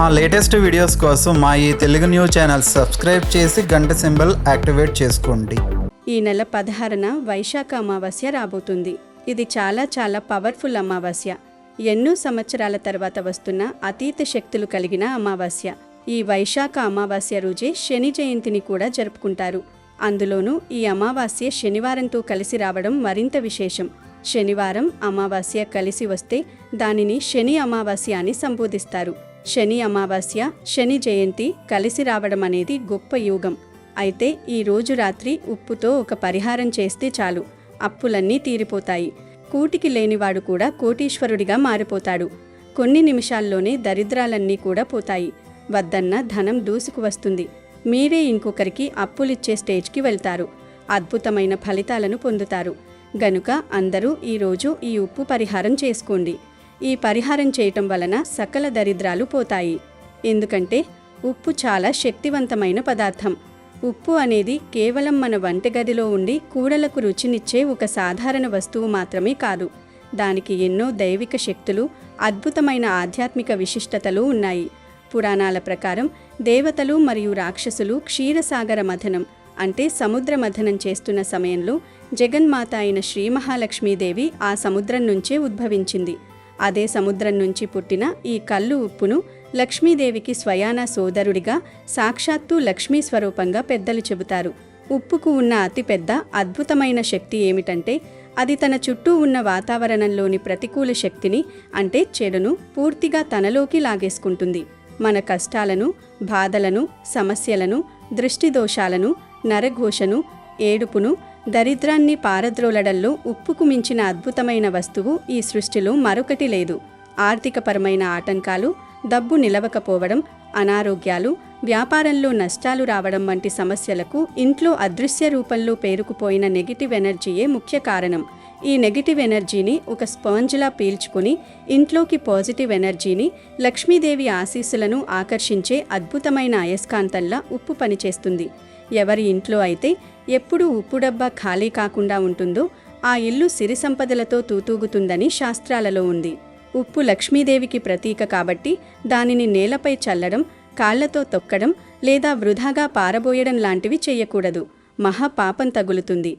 మా latest videos కోసం మా ఈ తెలుగు న్యూస్ ఛానల్ సబ్స్క్రైబ్ చేసి గంట సింబల్ యాక్టివేట్ చేసుకోండి. ఈ నెల 16న వైశాఖ అమావాస్య రాబోతుంది. ఇది చాలా పవర్ఫుల్ అమావాస్య. ఎన్నో సంవత్సరాల తర్వాత వస్తున్న అతీత శక్తులు కలిగిన అమావాస్య. ఈ వైశాఖ అమావాస్య రోజే శని జయంతిని కూడా జరుపుకుంటారు. అందులోనూ ఈ అమావాస్య శనివారంతో కలిసి రావడం మరింత విశేషం. శనివారం అమావాస్య కలిసి వస్తే దానిని శని అమావాస్య అని సంబోధిస్తారు. శని అమావాస్య, శని జయంతి కలిసి రావడం అనేది గొప్ప యోగం. అయితే ఈ రోజు రాత్రి ఉప్పుతో ఒక పరిహారం చేస్తే చాలు, అప్పులన్నీ తీరిపోతాయి. కూటికి లేనివాడు కూడా కోటీశ్వరుడిగా మారిపోతాడు. కొన్ని నిమిషాల్లోనే దరిద్రాలన్నీ కూడా పోతాయి. వద్దన్న ధనం దూసుకు వస్తుంది. మీరే ఇంకొకరికి అప్పులిచ్చే స్టేజ్కి వెళ్తారు. అద్భుతమైన ఫలితాలను పొందుతారు. గనుక అందరూ ఈరోజు ఈ ఉప్పు పరిహారం చేసుకోండి. ఈ పరిహారం చేయటం వలన సకల దరిద్రాలు పోతాయి. ఎందుకంటే ఉప్పు చాలా శక్తివంతమైన పదార్థం. ఉప్పు అనేది కేవలం మన వంటగదిలో ఉండి కూరలకు రుచినిచ్చే ఒక సాధారణ వస్తువు మాత్రమే కాదు. దానికి ఎన్నో దైవిక శక్తులు, అద్భుతమైన ఆధ్యాత్మిక విశిష్టతలు ఉన్నాయి. పురాణాల ప్రకారం దేవతలు మరియు రాక్షసులు క్షీరసాగర మథనం అంటే సముద్ర మథనం చేస్తున్న సమయంలో జగన్మాత అయిన శ్రీ మహాలక్ష్మీదేవి ఆ సముద్రం నుంచే ఉద్భవించింది. అదే సముద్రం నుంచి పుట్టిన ఈ కల్లు ఉప్పును లక్ష్మీదేవికి స్వయాన సోదరుడిగా, సాక్షాత్తు లక్ష్మీ స్వరూపంగా పెద్దలు చెబుతారు. ఉప్పుకు ఉన్న అతిపెద్ద అద్భుతమైన శక్తి ఏమిటంటే అది తన చుట్టూ ఉన్న వాతావరణంలోని ప్రతికూల శక్తిని అంటే చెడును పూర్తిగా తనలోకి లాగేసుకుంటుంది. మన కష్టాలను, బాధలను, సమస్యలను, దృష్టి దోషాలను, నరఘోషను, ఏడుపును, దరిద్రాన్ని పారద్రోలడంలో ఉప్పుకు మించిన అద్భుతమైన వస్తువు ఈ సృష్టిలో మరొకటి లేదు. ఆర్థికపరమైన ఆటంకాలు, డబ్బు నిలవకపోవడం, అనారోగ్యాలు, వ్యాపారంలో నష్టాలు రావడం వంటి సమస్యలకు ఇంట్లో అదృశ్య రూపంలో పేరుకుపోయిన నెగిటివ్ ఎనర్జీయే ముఖ్య కారణం. ఈ నెగిటివ్ ఎనర్జీని ఒక స్పాంజ్లా పీల్చుకుని ఇంట్లోకి పాజిటివ్ ఎనర్జీని, లక్ష్మీదేవి ఆశీస్సులను ఆకర్షించే అద్భుతమైన అయస్కాంతంలా ఉప్పు పనిచేస్తుంది. ఎవరి ఇంట్లో అయితే ఎప్పుడూ ఉప్పు డబ్బా ఖాళీ కాకుండా ఉంటుందో ఆ ఇల్లు సిరి సంపదలతో తూతూగుతుందని శాస్త్రాలలో ఉంది. ఉప్పు లక్ష్మీదేవికి ప్రతీక కాబట్టి దానిని నేలపై చల్లడం, కాళ్లతో తొక్కడం లేదా వృధాగా పారబోయడం లాంటివి చెయ్యకూడదు. మహాపాపం తగులుతుంది.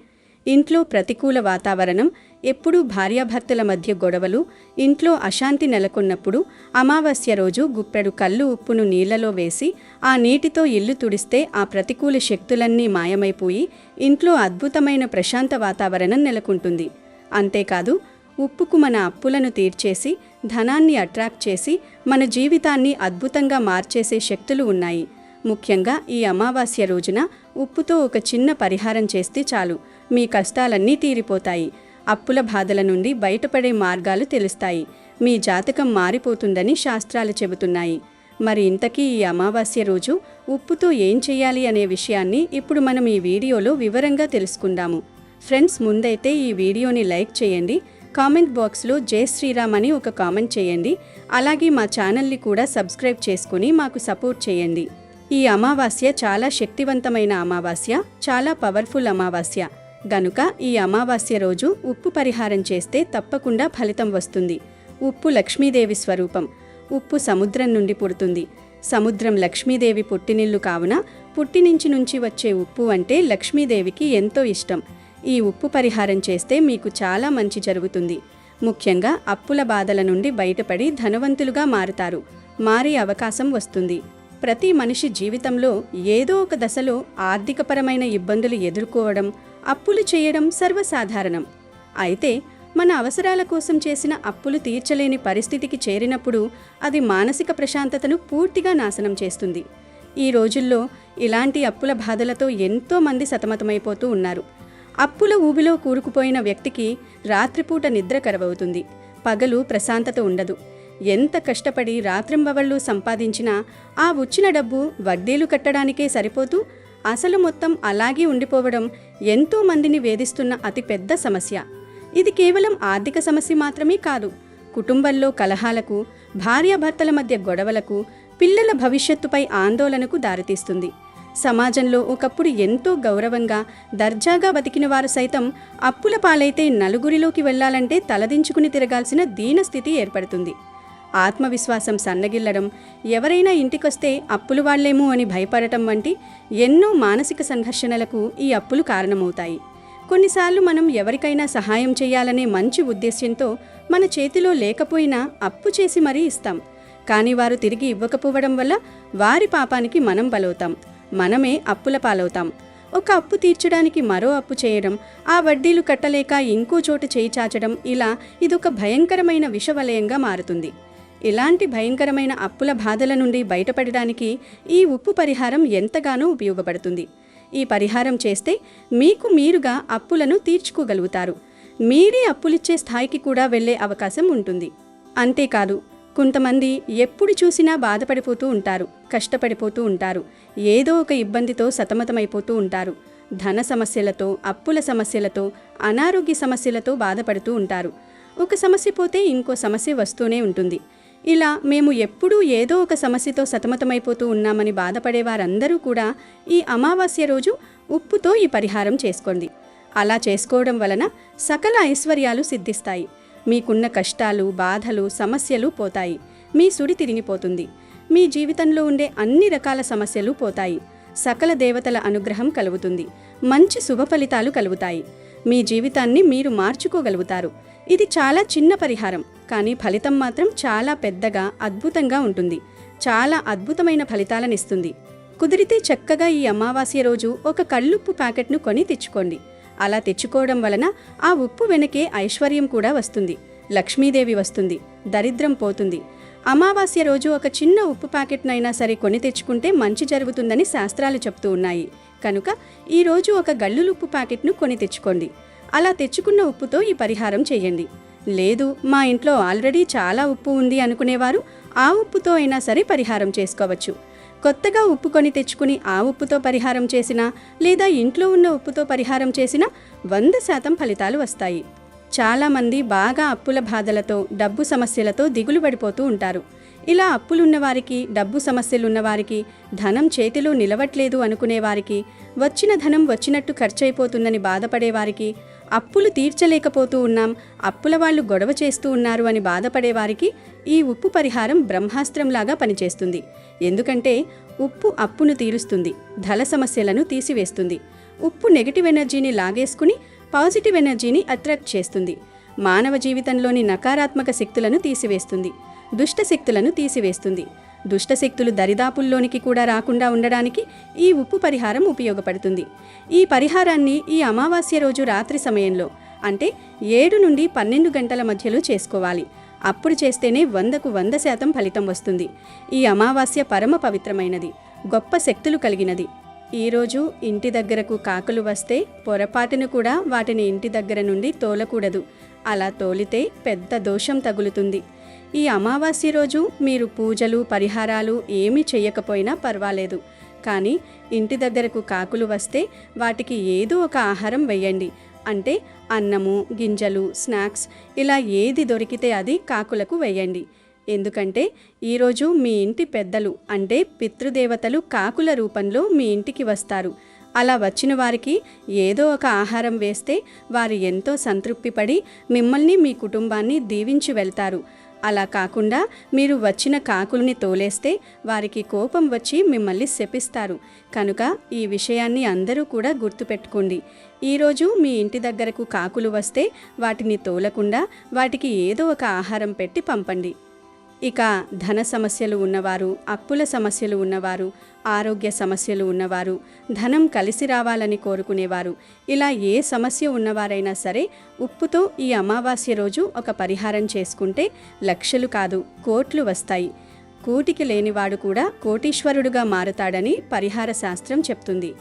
ఇంట్లో ప్రతికూల వాతావరణం, ఎప్పుడూ భార్యాభర్తల మధ్య గొడవలు, ఇంట్లో అశాంతి నెలకొన్నప్పుడు అమావాస్య రోజు గుప్పెడు కల్లు ఉప్పును నీళ్లలో వేసి ఆ నీటితో ఇల్లు తుడిస్తే ఆ ప్రతికూల శక్తులన్నీ మాయమైపోయి ఇంట్లో అద్భుతమైన ప్రశాంత వాతావరణం నెలకొంటుంది. అంతేకాదు ఉప్పుకు మన అప్పులను తీర్చేసి ధనాన్ని అట్రాక్ట్ చేసి మన జీవితాన్ని అద్భుతంగా మార్చేసే శక్తులు ఉన్నాయి. ముఖ్యంగా ఈ అమావాస్య రోజున ఉప్పుతో ఒక చిన్న పరిహారం చేస్తే చాలు, మీ కష్టాలన్నీ తీరిపోతాయి. అప్పుల బాధల నుండి బయటపడే మార్గాలు తెలుస్తాయి. మీ జాతకం మారిపోతుందని శాస్త్రాలు చెబుతున్నాయి. మరి ఇంతకీ ఈ అమావాస్య రోజు ఉప్పుతో ఏం చేయాలి అనే విషయాన్ని ఇప్పుడు మనం ఈ వీడియోలో వివరంగా తెలుసుకుందాము. ఫ్రెండ్స్, ముందైతే ఈ వీడియోని లైక్ చేయండి. కామెంట్ బాక్స్లో జై శ్రీరామ్ అని ఒక కామెంట్ చేయండి. అలాగే మా ఛానల్ని కూడా సబ్స్క్రైబ్ చేసుకుని మాకు సపోర్ట్ చేయండి. ఈ అమావాస్య చాలా శక్తివంతమైన అమావాస్య, చాలా పవర్ఫుల్ అమావాస్య. గనుక ఈ అమావాస్య రోజు ఉప్పు పరిహారం చేస్తే తప్పకుండా ఫలితం వస్తుంది. ఉప్పు లక్ష్మీదేవి స్వరూపం. ఉప్పు సముద్రం నుండి పుడుతుంది. సముద్రం లక్ష్మీదేవి పుట్టినిల్లు కావున పుట్టినించి నుంచి వచ్చే ఉప్పు అంటే లక్ష్మీదేవికి ఎంతో ఇష్టం. ఈ ఉప్పు పరిహారం చేస్తే మీకు చాలా మంచి జరుగుతుంది. ముఖ్యంగా అప్పుల బాధల నుండి బయటపడి ధనవంతులుగా మారుతారు. మారే అవకాశం వస్తుంది. ప్రతి మనిషి జీవితంలో ఏదో ఒక దశలో ఆర్థికపరమైన ఇబ్బందులు ఎదుర్కోవడం, అప్పులు చేయడం సర్వసాధారణం. అయితే మన అవసరాల కోసం చేసిన అప్పులు తీర్చలేని పరిస్థితికి చేరినప్పుడు అది మానసిక ప్రశాంతతను పూర్తిగా నాశనం చేస్తుంది. ఈ రోజుల్లో ఇలాంటి అప్పుల బాధలతో ఎంతో మంది సతమతమైపోతూ ఉన్నారు. అప్పుల ఊబిలో కూరుకుపోయిన వ్యక్తికి రాత్రిపూట నిద్ర కరవవుతుంది. పగలు ప్రశాంతత ఉండదు. ఎంత కష్టపడి రాత్రింబవళ్ళు సంపాదించినా ఆ వచ్చిన డబ్బు వడ్డీలు కట్టడానికే సరిపోతూ అసలు మొత్తం అలాగే ఉండిపోవడం ఎంతో మందిని వేధిస్తున్న అతిపెద్ద సమస్య. ఇది కేవలం ఆర్థిక సమస్య మాత్రమే కాదు. కుటుంబంలో కలహాలకు, భార్యాభర్తల మధ్య గొడవలకు, పిల్లల భవిష్యత్తుపై ఆందోళనకు దారితీస్తుంది. సమాజంలో ఒకప్పుడు ఎంతో గౌరవంగా, దర్జాగా బతికిన వారు సైతం అప్పుల పాలైతే నలుగురిలోకి వెళ్లాలంటే తలదించుకుని తిరగాల్సిన దీనస్థితి ఏర్పడుతుంది. ఆత్మవిశ్వాసం సన్నగిల్లడం, ఎవరైనా ఇంటికొస్తే అప్పులు వాళ్ళేమో అని భయపడటం వంటి ఎన్నో మానసిక సంఘర్షణలకు ఈ అప్పులు కారణమవుతాయి. కొన్నిసార్లు మనం ఎవరికైనా సహాయం చేయాలనే మంచి ఉద్దేశ్యంతో మన చేతిలో లేకపోయినా అప్పు చేసి మరీ ఇస్తాం. కానీ వారు తిరిగి ఇవ్వకపోవడం వల్ల వారి పాపానికి మనం బలవుతాం, మనమే అప్పుల పాలవుతాం. ఒక అప్పు తీర్చడానికి మరో అప్పు చేయడం, ఆ వడ్డీలు కట్టలేక ఇంకో చోటు చేయి చాచడం, ఇలా ఇదొక భయంకరమైన విషవలయంగా మారుతుంది. ఇలాంటి భయంకరమైన అప్పుల బాధల నుండి బయటపడడానికి ఈ ఉప్పు పరిహారం ఎంతగానో ఉపయోగపడుతుంది. ఈ పరిహారం చేస్తే మీకు మీరుగా అప్పులను తీర్చుకోగలుగుతారు. మీరే అప్పులిచ్చే స్థాయికి కూడా వెళ్ళే అవకాశం ఉంటుంది. అంతేకాదు, కొంతమంది ఎప్పుడు చూసినా బాధపడిపోతూ ఉంటారు, కష్టపడిపోతూ ఉంటారు, ఏదో ఒక ఇబ్బందితో సతమతమైపోతూ ఉంటారు. ధన సమస్యలతో, అప్పుల సమస్యలతో, అనారోగ్య సమస్యలతో బాధపడుతూ ఉంటారు. ఒక సమస్య పోతే ఇంకో సమస్య వస్తూనే ఉంటుంది. ఇలా మేము ఎప్పుడూ ఏదో ఒక సమస్యతో సతమతమైపోతూ ఉన్నామని బాధపడేవారందరూ కూడా ఈ అమావాస్య రోజు ఉప్పుతో ఈ పరిహారం చేసుకోండి. అలా చేసుకోవడం వలన సకల ఐశ్వర్యాలు సిద్ధిస్తాయి. మీకున్న కష్టాలు, బాధలు, సమస్యలు పోతాయి. మీ సుడి తిరిగిపోతుంది. మీ జీవితంలో ఉండే అన్ని రకాల సమస్యలు పోతాయి. సకల దేవతల అనుగ్రహం కలుగుతుంది. మంచి శుభ ఫలితాలు కలుగుతాయి. మీ జీవితాన్ని మీరు మార్చుకోగలుగుతారు. ఇది చాలా చిన్న పరిహారం, కానీ ఫలితం మాత్రం చాలా పెద్దగా, అద్భుతంగా ఉంటుంది. చాలా అద్భుతమైన ఫలితాలనిస్తుంది. కుదిరితే చక్కగా ఈ అమావాస్య రోజు ఒక కళ్ళుప్పు ప్యాకెట్ను కొని తెచ్చుకోండి. అలా తెచ్చుకోవడం వలన ఆ ఉప్పు వెనకే ఐశ్వర్యం కూడా వస్తుంది. లక్ష్మీదేవి వస్తుంది, దరిద్రం పోతుంది. అమావాస్య రోజు ఒక చిన్న ఉప్పు ప్యాకెట్నైనా సరే కొని తెచ్చుకుంటే మంచి జరుగుతుందని శాస్త్రాలు చెప్తూ ఉన్నాయి. కనుక ఈరోజు ఒక గల్లులుప్పు ప్యాకెట్ను కొని తెచ్చుకోండి. అలా తెచ్చుకున్న ఉప్పుతో ఈ పరిహారం చేయండి. లేదు, మా ఇంట్లో ఆల్రెడీ చాలా ఉప్పు ఉంది అనుకునేవారు ఆ ఉప్పుతో అయినా సరే పరిహారం చేసుకోవచ్చు. కొత్తగా ఉప్పు కొని తెచ్చుకుని ఆ ఉప్పుతో పరిహారం చేసినా, లేదా ఇంట్లో ఉన్న ఉప్పుతో పరిహారం చేసినా 100% ఫలితాలు వస్తాయి. చాలామంది బాగా అప్పుల బాధలతో, డబ్బు సమస్యలతో దిగులు పడిపోతూ ఉంటారు. ఇలా అప్పులున్నవారికి, డబ్బు సమస్యలున్నవారికి, ధనం చేతిలో నిలవట్లేదు అనుకునేవారికి, వచ్చిన ధనం వచ్చినట్టు ఖర్చయిపోతుందని బాధపడేవారికి, అప్పులు తీర్చలేకపోతూ ఉన్నాం, అప్పుల వాళ్ళు గొడవ చేస్తూ ఉన్నారు అని బాధపడేవారికి ఈ ఉప్పు పరిహారం బ్రహ్మాస్త్రంలాగా పనిచేస్తుంది. ఎందుకంటే ఉప్పు అప్పును తీరుస్తుంది, ధన సమస్యలను తీసివేస్తుంది. ఉప్పు నెగిటివ్ ఎనర్జీని లాగేసుకుని పాజిటివ్ ఎనర్జీని అట్రాక్ట్ చేస్తుంది. మానవ జీవితంలోని నకారాత్మక శక్తులను తీసివేస్తుంది, దుష్ట శక్తులను తీసివేస్తుంది. దుష్ట శక్తులు దరిదాపుల్లోనికి కూడా రాకుండా ఉండడానికి ఈ ఉప్పు పరిహారం ఉపయోగపడుతుంది. ఈ పరిహారాన్ని ఈ అమావాస్య రోజు రాత్రి సమయంలో, అంటే 7 నుండి 12 గంటల మధ్యలో చేసుకోవాలి. అప్పుడు చేస్తేనే 100కు 100% ఫలితం వస్తుంది. ఈ అమావాస్య పరమ పవిత్రమైనది, గొప్ప శక్తులు కలిగినది. ఈరోజు ఇంటి దగ్గరకు కాకులు వస్తే పొరపాటును కూడా వాటిని ఇంటి దగ్గర నుండి తోలకూడదు. అలా తోలితే పెద్ద దోషం తగులుతుంది. ఈ అమావాస్య రోజు మీరు పూజలు, పరిహారాలు ఏమీ చెయ్యకపోయినా పర్వాలేదు. కానీ ఇంటి దగ్గరకు కాకులు వస్తే వాటికి ఏదో ఒక ఆహారం వెయ్యండి. అంటే అన్నము, గింజలు, స్నాక్స్, ఇలా ఏది దొరికితే అది కాకులకు వెయ్యండి. ఎందుకంటే ఈరోజు మీ ఇంటి పెద్దలు, అంటే పితృదేవతలు కాకుల రూపంలో మీ ఇంటికి వస్తారు. అలా వచ్చిన వారికి ఏదో ఒక ఆహారం వేస్తే వారు ఎంతో సంతృప్తిపడి మిమ్మల్ని, మీ కుటుంబాన్ని దీవించి వెళ్తారు. అలా కాకుండా మీరు వచ్చిన కాకుల్ని తోలేస్తే వారికి కోపం వచ్చి మిమ్మల్ని శపిస్తారు. కనుక ఈ విషయాన్ని అందరూ కూడా గుర్తుపెట్టుకోండి. ఈరోజు మీ ఇంటి దగ్గరకు కాకులు వస్తే వాటిని తోలకుండా వాటికి ఏదో ఒక ఆహారం పెట్టి పంపండి. ఇక ధన సమస్యలు ఉన్నవారు, అప్పుల సమస్యలు ఉన్నవారు, ఆరోగ్య సమస్యలు ఉన్నవారు, ధనం కలిసి రావాలని కోరుకునేవారు, ఇలా ఏ సమస్య ఉన్నవారైనా సరే ఉప్పుతో ఈ అమావాస్య రోజు ఒక పరిహారం చేసుకుంటే లక్షలు కాదు, కోట్లు వస్తాయి. కూటికి లేనివాడు కూడా కోటీశ్వరుడుగా మారుతాడని పరిహార శాస్త్రం చెప్తుంది.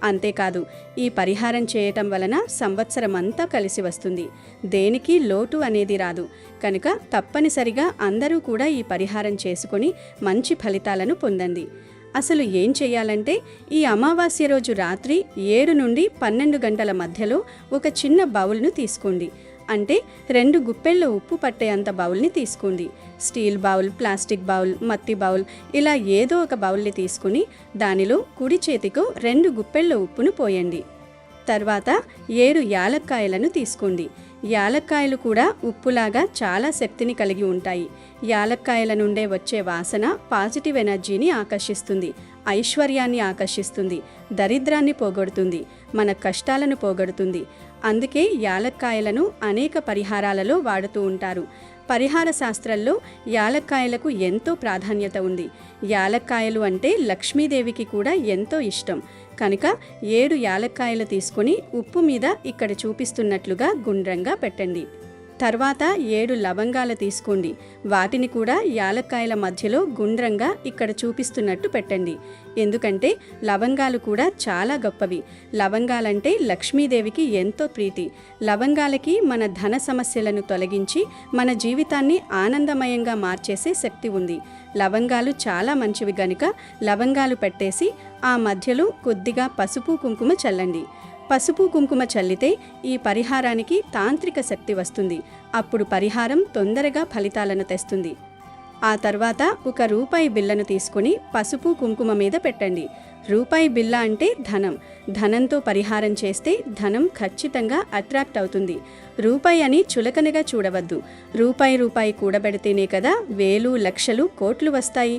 అంతేకాదు, ఈ పరిహారం చేయటం వలన సంవత్సరం అంతా కలిసి వస్తుంది. దేనికి లోటు అనేది రాదు. కనుక తప్పనిసరిగా అందరూ కూడా ఈ పరిహారం చేసుకొని మంచి ఫలితాలను పొందండి. అసలు ఏం చేయాలంటే ఈ అమావాస్య రోజు రాత్రి 7 నుండి 12 గంటల మధ్యలో ఒక చిన్న బౌల్ను తీసుకోండి. అంటే 2 గుప్పెళ్ళ ఉప్పు పట్టేంత బౌల్ని తీసుకోండి. స్టీల్ బౌల్, ప్లాస్టిక్ బౌల్, మట్టి బౌల్, ఇలా ఏదో ఒక బౌల్ని తీసుకుని దానిలో కుడి చేతికి 2 గుప్పెళ్ళ ఉప్పును పోయండి. తర్వాత 7 యాలక్కాయలను తీసుకోండి. యాలక్కాయలు కూడా ఉప్పులాగా చాలా శక్తిని కలిగి ఉంటాయి. యాలక్కాయల నుండే వచ్చే వాసన పాజిటివ్ ఎనర్జీని ఆకర్షిస్తుంది, ఐశ్వర్యాన్ని ఆకర్షిస్తుంది, దరిద్రాన్ని పోగొడుతుంది, మన కష్టాలను పోగొడుతుంది. అందుకే యాలక్కాయలను అనేక పరిహారాలలో వాడుతూ ఉంటారు. పరిహార శాస్త్రంలో యాలక్కాయలకు ఎంతో ప్రాధాన్యత ఉంది. యాలక్కాయలు అంటే లక్ష్మీదేవికి కూడా ఎంతో ఇష్టం కనుక 7 యాలక్కాయలు తీసుకొని ఉప్పు మీద ఇక్కడ చూపిస్తున్నట్లుగా గుండ్రంగా పెట్టండి. తర్వాత 7 లవంగాలు తీసుకోండి. వాటిని కూడా యాలక్కాయల మధ్యలో గుండ్రంగా ఇక్కడ చూపిస్తున్నట్టు పెట్టండి. ఎందుకంటే లవంగాలు కూడా చాలా గొప్పవి. లవంగాలంటే లక్ష్మీదేవికి ఎంతో ప్రీతి. లవంగాలకి మన ధన సమస్యలను తొలగించి మన జీవితాన్ని ఆనందమయంగా మార్చేసే శక్తి ఉంది. లవంగాలు చాలా మంచివి గనుక లవంగాలు పెట్టేసి ఆ మధ్యలో కొద్దిగా పసుపు కుంకుమ చల్లండి. పసుపు కుంకుమ చల్లితే ఈ పరిహారానికి తాంత్రిక శక్తి వస్తుంది. అప్పుడు పరిహారం తొందరగా ఫలితాలను తెస్తుంది. ఆ తర్వాత ఒక రూపాయి బిళ్ళను తీసుకొని పసుపు కుంకుమ మీద పెట్టండి. రూపాయి బిళ్ళ అంటే ధనం. ధనంతో పరిహారం చేస్తే ధనం ఖచ్చితంగా అట్రాక్ట్ అవుతుంది. రూపాయి అని చులకనగా చూడవద్దు. రూపాయి కూడబెడితేనే కదా వేలు, లక్షలు, కోట్లు వస్తాయి.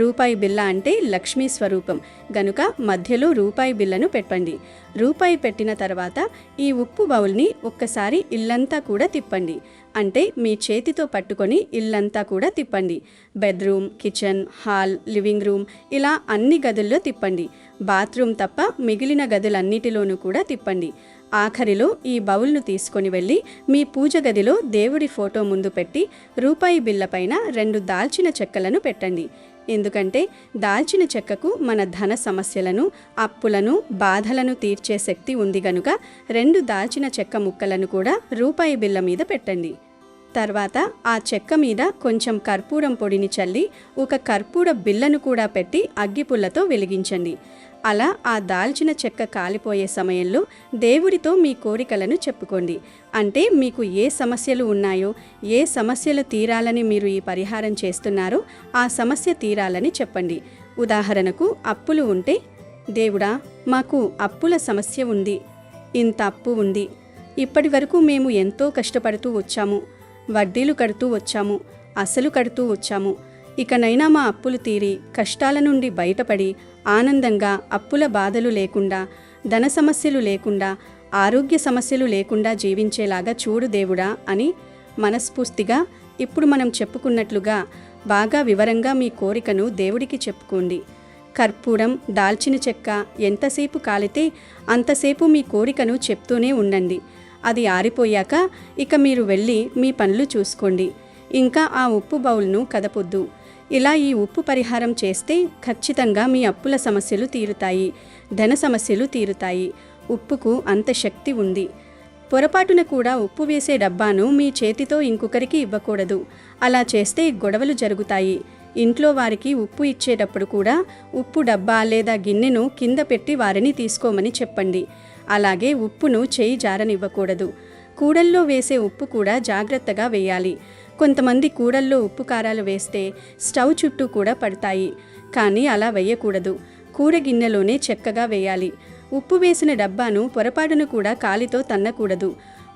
రూపాయి బిళ్ళ అంటే లక్ష్మీ స్వరూపం గనుక మధ్యలో రూపాయి బిళ్ళను పెట్టండి. రూపాయి పెట్టిన తర్వాత ఈ ఉప్పు బౌల్ని ఒక్కసారి ఇల్లంతా కూడా తిప్పండి. అంటే మీ చేతితో పట్టుకొని ఇల్లంతా కూడా తిప్పండి. Bedroom, kitchen, hall, living room ఇలా అన్ని గదుల్లో తిప్పండి. బాత్రూమ్ తప్ప మిగిలిన గదులన్నిటిలోనూ కూడా తిప్పండి. ఆఖరిలో ఈ బౌల్ను తీసుకొని వెళ్ళి మీ పూజ గదిలో దేవుడి ఫోటో ముందు పెట్టి రూపాయి బిళ్ళ పైన 2 దాల్చిన చెక్కలను పెట్టండి. ఎందుకంటే దాల్చిన చెక్కకు మన ధన సమస్యలను, అప్పులను, బాధలను తీర్చే శక్తి ఉంది గనుక 2 దాల్చిన చెక్క ముక్కలను కూడా రూపాయి బిళ్ళ మీద పెట్టండి. తర్వాత ఆ చెక్క మీద కొంచెం కర్పూరం పొడిని చల్లి ఒక కర్పూర బిళ్ళను కూడా పెట్టి అగ్గిపుల్లతో వెలిగించండి. అలా ఆ దాల్చిన చెక్క కాలిపోయే సమయంలో దేవుడితో మీ కోరికలను చెప్పుకోండి. అంటే మీకు ఏ సమస్యలు ఉన్నాయో, ఏ సమస్యలు తీరాలని మీరు ఈ పరిహారం చేస్తున్నారో ఆ సమస్య తీరాలని చెప్పండి. ఉదాహరణకు అప్పులు ఉంటే, దేవుడా మాకు అప్పుల సమస్య ఉంది, ఇంత అప్పు ఉంది, ఇప్పటి వరకు మేము ఎంతో కష్టపడుతూ వచ్చాము, వడ్డీలు కడుతూ వచ్చాము, అసలు కడుతూ వచ్చాము, ఇకనైనా మా అప్పులు తీరి కష్టాల నుండి బయటపడి ఆనందంగా అప్పుల బాధలు లేకుండా, ధన సమస్యలు లేకుండా, ఆరోగ్య సమస్యలు లేకుండా జీవించేలాగా చూడు దేవుడా అని మనస్ఫూర్తిగా ఇప్పుడు మనం చెప్పుకున్నట్లుగా బాగా వివరంగా మీ కోరికను దేవుడికి చెప్పుకోండి. కర్పూరం, దాల్చిన చెక్క ఎంతసేపు కాలితే అంతసేపు మీ కోరికను చెప్తూనే ఉండండి. అది ఆరిపోయాక ఇక మీరు వెళ్ళి మీ పనులు చూసుకోండి. ఇంకా ఆ ఉప్పు బౌల్ను కదపొద్దు. ఇలా ఈ ఉప్పు పరిహారం చేస్తే ఖచ్చితంగా మీ అప్పుల సమస్యలు తీరుతాయి, ధన సమస్యలు తీరుతాయి. ఉప్పుకు అంత శక్తి ఉంది. పొరపాటున కూడా ఉప్పు వేసే డబ్బాను మీ చేతితో ఇంకొకరికి ఇవ్వకూడదు. అలా చేస్తే గొడవలు జరుగుతాయి. ఇంట్లో వారికి ఉప్పు ఇచ్చేటప్పుడు కూడా ఉప్పు డబ్బా లేదా గిన్నెను కింద పెట్టి వారిని తీసుకోమని చెప్పండి. అలాగే ఉప్పును చేయి జారనివ్వకూడదు. కూడల్లో వేసే ఉప్పు కూడా జాగ్రత్తగా వేయాలి. కొంతమంది కూడల్లో ఉప్పు కారాలు వేస్తే స్టవ్ చుట్టూ కూడా పడతాయి. కానీ అలా వేయకూడదు. కూర గిన్నెలోనే చక్కగా వేయాలి. ఉప్పు వేసిన డబ్బాను పొరపాటును కూడా కాలితో తన్నకూడదు.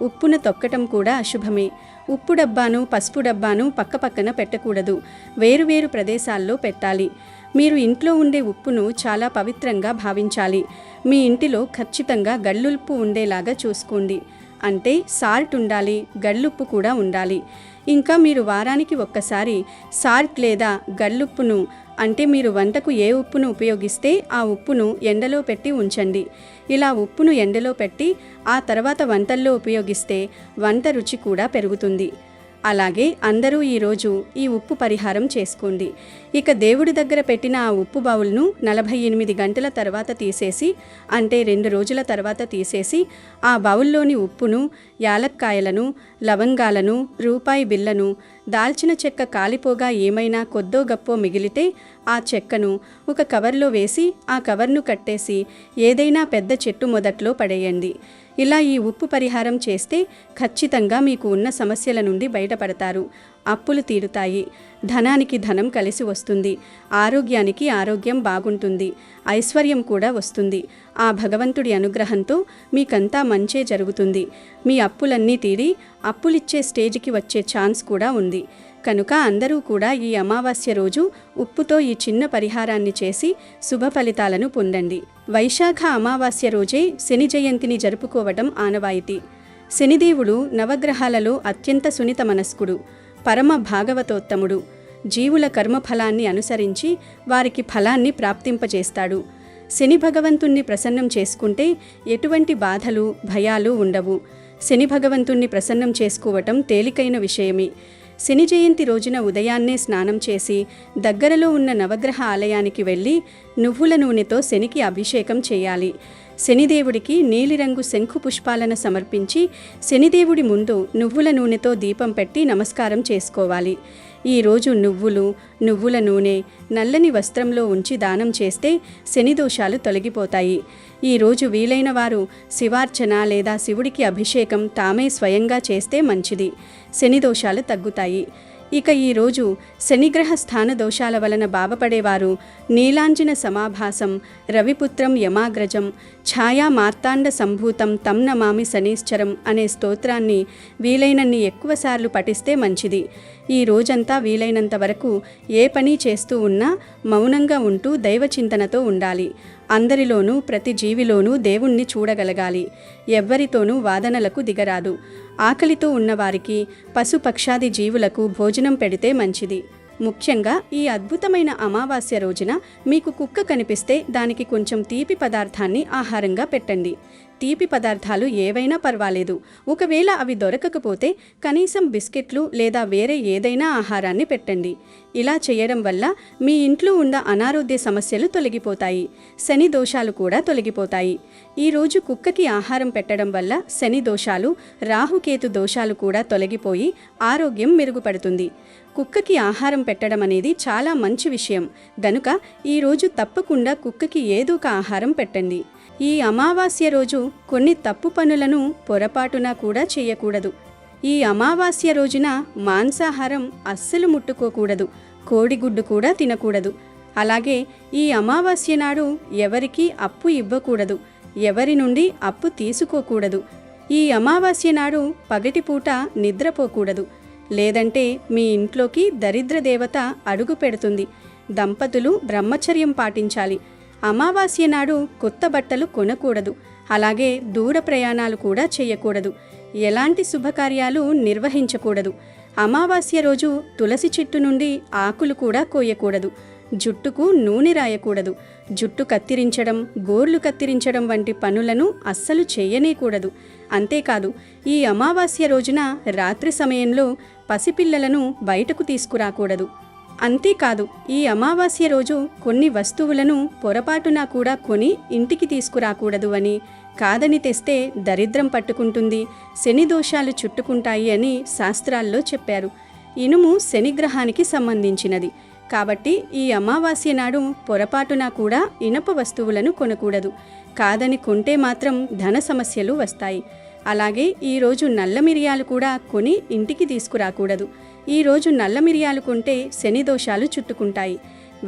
ఉప్పును తొక్కటం కూడా అశుభమే. ఉప్పు డబ్బాను, పసుపు డబ్బాను పక్కపక్కన పెట్టకూడదు. వేరువేరు ప్రదేశాల్లో పెట్టాలి. మీరు ఇంట్లో ఉండే ఉప్పును చాలా పవిత్రంగా భావించాలి. మీ ఇంటిలో ఖచ్చితంగా గళ్ళుప్పు ఉండేలాగా చూసుకోండి. అంటే సాల్ట్ ఉండాలి, గళ్ళుప్పు కూడా ఉండాలి. ఇంకా మీరు వారానికి ఒక్కసారి సాల్ట్ లేదా గళ్ళుప్పును, అంటే మీరు వంటకు ఏ ఉప్పును ఉపయోగిస్తే ఆ ఉప్పును ఎండలో పెట్టి ఉంచండి. ఇలా ఉప్పును ఎండలో పెట్టి ఆ తర్వాత వంటల్లో ఉపయోగిస్తే వంట రుచి కూడా పెరుగుతుంది. అలాగే అందరూ ఈరోజు ఈ ఉప్పు పరిహారం చేసుకోండి. ఇక దేవుడి దగ్గర పెట్టిన ఆ ఉప్పు బౌల్ను 48 గంటల తర్వాత తీసేసి, అంటే 2 రోజుల తర్వాత తీసేసి ఆ బౌల్లోని ఉప్పును, యాలక్కాయలను, లవంగాలను, రూపాయి బిళ్ళను, దాల్చిన చెక్క కాలిపోగా ఏమైనా కొద్దో గప్పో మిగిలితే ఆ చెక్కను ఒక కవర్లో వేసి ఆ కవర్ను కట్టేసి ఏదైనా పెద్ద చెట్టు మొదట్లో పడేయండి. ఇలా ఈ ఉప్పు పరిహారం చేస్తే ఖచ్చితంగా మీకు ఉన్న సమస్యల నుండి బయటపడతారు. అప్పులు తీరుతాయి, ధనానికి ధనం కలిసి వస్తుంది, ఆరోగ్యానికి ఆరోగ్యం బాగుంటుంది, ఐశ్వర్యం కూడా వస్తుంది. ఆ భగవంతుడి అనుగ్రహంతో మీకంతా మంచే జరుగుతుంది. మీ అప్పులన్నీ తీరి అప్పులిచ్చే స్టేజ్కి వచ్చే ఛాన్స్ కూడా ఉంది. కనుక అందరూ కూడా ఈ అమావాస్య రోజు ఉప్పుతో ఈ చిన్న పరిహారాన్ని చేసి శుభ ఫలితాలను పొందండి. వైశాఖ అమావాస్య రోజే శని జయంతిని జరుపుకోవటం ఆనవాయితీ. శనిదేవుడు నవగ్రహాలలో అత్యంత సున్నిత మనస్కుడు, పరమ భాగవతోత్తముడు. జీవుల కర్మఫలాన్ని అనుసరించి వారికి ఫలాన్ని ప్రాప్తింపజేస్తాడు. శని భగవంతుణ్ణి ప్రసన్నం చేసుకుంటే ఎటువంటి బాధలు భయాలు ఉండవు. శని భగవంతుణ్ణి ప్రసన్నం చేసుకోవటం తేలికైన విషయమే. శని జయంతి రోజున ఉదయాన్నే స్నానం చేసి దగ్గరలో ఉన్న నవగ్రహ ఆలయానికి వెళ్ళి నువ్వుల నూనెతో శనికి అభిషేకం చేయాలి. శనిదేవుడికి నీలిరంగు శంఖు పుష్పాలను సమర్పించి శనిదేవుడి ముందు నువ్వుల నూనెతో దీపం పెట్టి నమస్కారం చేసుకోవాలి. ఈరోజు నువ్వుల నూనె నల్లని వస్త్రంలో ఉంచి దానం చేస్తే శని దోషాలు తొలగిపోతాయి. ఈరోజు వీలైన వారు శివార్చన లేదా శివుడికి అభిషేకం తామే స్వయంగా చేస్తే మంచిది. శని దోషాలు తగ్గుతాయి. ఇక ఈరోజు శనిగ్రహ స్థాన దోషాల వలన బాధపడేవారు నీలాంజన సమాభాసం, రవిపుత్రం యమాగ్రజం, ఛాయా మార్తాండ సంభూతం తం నమామి శనీశ్చరం అనే స్తోత్రాన్ని వీలైనన్ని ఎక్కువసార్లు పఠిస్తే మంచిది. ఈ రోజంతా వీలైనంత వరకు ఏ పని చేస్తూ ఉన్నా మౌనంగా ఉంటూ దైవచింతనతో ఉండాలి. అందరిలోనూ ప్రతి జీవిలోనూ దేవుణ్ణి చూడగలగాలి. ఎవ్వరితోనూ వాదనలకు దిగరాదు. ఆకలితో ఉన్నవారికి పశుపక్షాది జీవులకు భోజనం పెడితే మంచిది. ముఖ్యంగా ఈ అద్భుతమైన అమావాస్య రోజున మీకు కుక్క కనిపిస్తే దానికి కొంచెం తీపి పదార్థాన్ని ఆహారంగా పెట్టండి. తీపి పదార్థాలు ఏవైనా పర్వాలేదు. ఒకవేళ అవి దొరకకపోతే కనీసం బిస్కెట్లు లేదా వేరే ఏదైనా ఆహారాన్ని పెట్టండి. ఇలా చేయడం వల్ల మీ ఇంట్లో ఉన్న అనారోగ్య సమస్యలు తొలగిపోతాయి. శని దోషాలు కూడా తొలగిపోతాయి. ఈరోజు కుక్కకి ఆహారం పెట్టడం వల్ల శని దోషాలు, రాహుకేతు దోషాలు కూడా తొలగిపోయి ఆరోగ్యం మెరుగుపడుతుంది. కుక్కకి ఆహారం పెట్టడం అనేది చాలా మంచి విషయం. గనుక ఈరోజు తప్పకుండా కుక్కకి ఏదో ఒక ఆహారం పెట్టండి. ఈ అమావాస్య రోజు కొన్ని తప్పు పనులను పొరపాటున కూడా చేయకూడదు. ఈ అమావాస్య రోజున మాంసాహారం అస్సలు ముట్టుకోకూడదు. కోడిగుడ్డు కూడా తినకూడదు. అలాగే ఈ అమావాస్య నాడు ఎవరికీ అప్పు ఇవ్వకూడదు. ఎవరి నుండి అప్పు తీసుకోకూడదు. ఈ అమావాస్య నాడు పగటిపూట నిద్రపోకూడదు. లేదంటే మీ ఇంట్లోకి దరిద్ర దేవత అడుగు పెడుతుంది. దంపతులు బ్రహ్మచర్యం పాటించాలి. అమావాస్య నాడు కొత్త బట్టలు కొనకూడదు. అలాగే దూర ప్రయాణాలు కూడా చేయకూడదు. ఎలాంటి శుభకార్యాలు నిర్వహించకూడదు. అమావాస్య రోజు తులసి చెట్టు నుండి ఆకులు కూడా కోయకూడదు. జుట్టుకు నూనె రాయకూడదు. జుట్టు కత్తిరించడం, గోర్లు కత్తిరించడం వంటి పనులను అస్సలు చేయనేకూడదు. అంతేకాదు, ఈ అమావాస్య రోజున రాత్రి సమయంలో పసిపిల్లలను బయటకు తీసుకురాకూడదు. అంతేకాదు, ఈ అమావాస్య రోజు కొన్ని వస్తువులను పొరపాటున కూడా కొని ఇంటికి తీసుకురాకూడదు అని, కాదని తెస్తే దరిద్రం పట్టుకుంటుంది, శని దోషాలు చుట్టుకుంటాయి అని శాస్త్రాల్లో చెప్పారు. ఇనుము శనిగ్రహానికి సంబంధించినది కాబట్టి ఈ అమావాస్య నాడు పొరపాటున కూడా ఇనప వస్తువులను కొనకూడదు. కాదని కొంటే మాత్రం ధన సమస్యలు వస్తాయి. అలాగే ఈరోజు నల్ల మిరియాలు కూడా కొని ఇంటికి తీసుకురాకూడదు. ఈరోజు నల్ల మిరియాలు కొంటే శని దోషాలు చుట్టుకుంటాయి.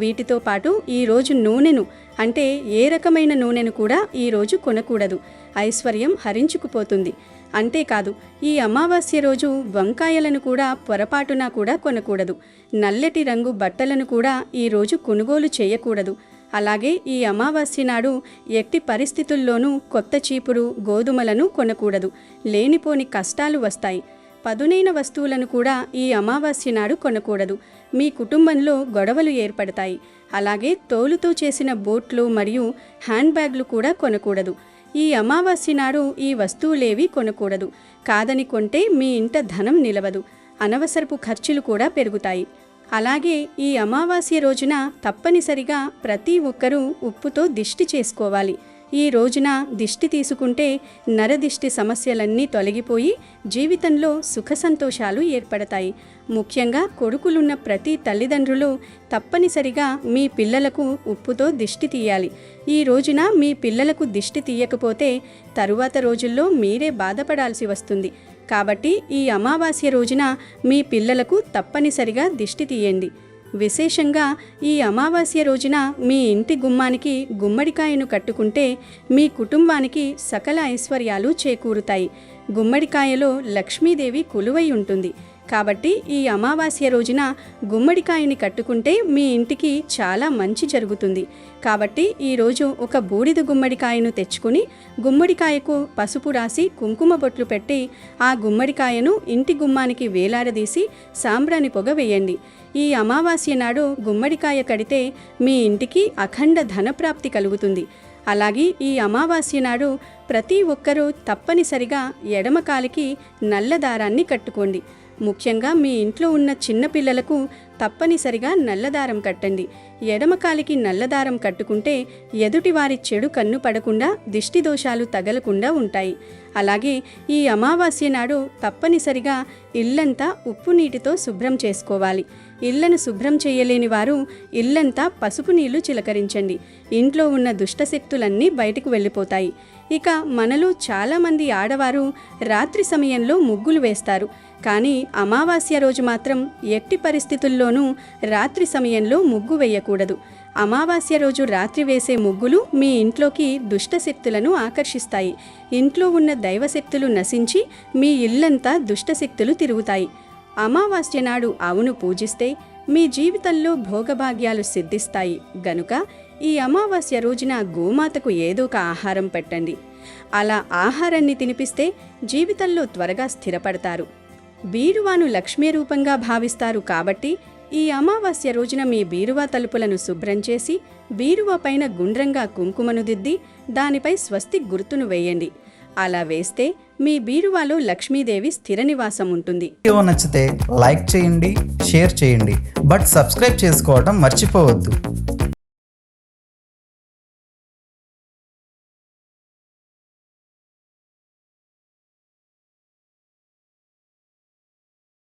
వీటితో పాటు ఈరోజు నూనెను, అంటే ఏ రకమైన నూనెను కూడా ఈరోజు కొనకూడదు. ఐశ్వర్యం హరించుకుపోతుంది. అంతేకాదు, ఈ అమావాస్య రోజు వంకాయలను కూడా పొరపాటున కూడా కొనకూడదు. నల్లటి రంగు బట్టలను కూడా ఈరోజు కొనుగోలు చేయకూడదు. అలాగే ఈ అమావాస్య నాడు ఎట్టి పరిస్థితుల్లోనూ కొత్త చీపురు, గోధుమలను కొనకూడదు. లేనిపోని కష్టాలు వస్తాయి. పదునైన వస్తువులను కూడా ఈ అమావాస్య నాడు కొనకూడదు. మీ కుటుంబంలో గొడవలు ఏర్పడతాయి. అలాగే తోలుతో చేసిన బోట్లు మరియు హ్యాండ్ బ్యాగ్లు కూడా కొనకూడదు. ఈ అమావాస్య నాడు ఈ వస్తువులేవి కొనకూడదు. కాదని కొంటే మీ ఇంట ధనం నిలవదు. అనవసరపు ఖర్చులు కూడా పెరుగుతాయి. అలాగే ఈ అమావాస్య రోజున తప్పనిసరిగా ప్రతి ఒక్కరూ ఉప్పుతో దిష్టి చేసుకోవాలి. ఈ రోజున దిష్టి తీసుకుంటే నరదిష్టి సమస్యలన్నీ తొలగిపోయి జీవితంలో సుఖ సంతోషాలు ఏర్పడతాయి. ముఖ్యంగా కొడుకులున్న ప్రతి తల్లిదండ్రులు తప్పనిసరిగా మీ పిల్లలకు ఉప్పుతో దిష్టి తీయాలి. ఈ రోజున మీ పిల్లలకు దిష్టి తీయకపోతే తరువాత రోజుల్లో మీరే బాధపడాల్సి వస్తుంది. కాబట్టి ఈ అమావాస్య రోజున మీ పిల్లలకు తప్పనిసరిగా దిష్టి తీయండి. విశేషంగా ఈ అమావాస్య రోజున మీ ఇంటి గుమ్మానికి గుమ్మడికాయను కట్టుకుంటే మీ కుటుంబానికి సకల ఐశ్వర్యాలు చేకూరుతాయి. గుమ్మడికాయలో లక్ష్మీదేవి కొలువై ఉంటుంది. కాబట్టి ఈ అమావాస్య రోజున గుమ్మడికాయని కట్టుకుంటే మీ ఇంటికి చాలా మంచి జరుగుతుంది. కాబట్టి ఈరోజు ఒక బూడిద గుమ్మడికాయను తెచ్చుకుని గుమ్మడికాయకు పసుపు రాసి కుంకుమ బొట్లు పెట్టి ఆ గుమ్మడికాయను ఇంటి గుమ్మానికి వేలాడదీసి సాంబ్రాణి పొగ వేయండి. ఈ అమావాస్య నాడు గుమ్మడికాయ కడితే మీ ఇంటికి అఖండ ధనప్రాప్తి కలుగుతుంది. అలాగే ఈ అమావాస్య నాడు ప్రతి ఒక్కరూ తప్పనిసరిగా ఎడమ కాలికి నల్ల దారాన్ని కట్టుకోండి. ముఖ్యంగా మీ ఇంట్లో ఉన్న చిన్నపిల్లలకు తప్పనిసరిగా నల్లదారం కట్టండి. ఎడమకాలికి నల్లదారం కట్టుకుంటే ఎదుటివారి చెడు కన్ను పడకుండా దిష్టి దోషాలు తగలకుండా ఉంటాయి. అలాగే ఈ అమావాస్య నాడు తప్పనిసరిగా ఇల్లంతా ఉప్పు నీటితో శుభ్రం చేసుకోవాలి. ఇళ్లను శుభ్రం చేయలేని వారు ఇల్లంతా పసుపు నీళ్లు చిలకరించండి. ఇంట్లో ఉన్న దుష్టశక్తులన్నీ బయటకు వెళ్ళిపోతాయి. ఇక మనలో చాలామంది ఆడవారు రాత్రి సమయంలో ముగ్గులు వేస్తారు. కానీ అమావాస్య రోజు మాత్రం ఎట్టి పరిస్థితుల్లోనూ రాత్రి సమయంలో ముగ్గు వేయకూడదు. అమావాస్య రోజు రాత్రి వేసే ముగ్గులు మీ ఇంట్లోకి దుష్టశక్తులను ఆకర్షిస్తాయి. ఇంట్లో ఉన్న దైవశక్తులు నశించి మీ ఇల్లంతా దుష్టశక్తులు తిరుగుతాయి. అమావాస్య నాడు ఆవును పూజిస్తే మీ జీవితంలో భోగభాగ్యాలు సిద్ధిస్తాయి. గనుక ఈ అమావాస్య రోజున గోమాతకు ఏదో ఒక ఆహారం పెట్టండి. అలా ఆహారాన్ని తినిపిస్తే జీవితంలో త్వరగా స్థిరపడతారు. బీరువాను లక్ష్మీ రూపంగా భావిస్తారు. కాబట్టి ఈ అమావాస్య రోజున మీ బీరువా తలుపులను శుభ్రం చేసి బీరువా పైన గుండ్రంగా కుంకుమను దిద్ది దానిపై స్వస్తి గుర్తును వేయండి. అలా వేస్తే మీ బీరువాలో లక్ష్మీదేవి స్థిర నివాసం ఉంటుంది. వీడియో నచ్చితే లైక్ చేయండి, షేర్ చేయండి, బట్ సబ్స్క్రైబ్ చేసుకోవడం మర్చిపోవద్దు.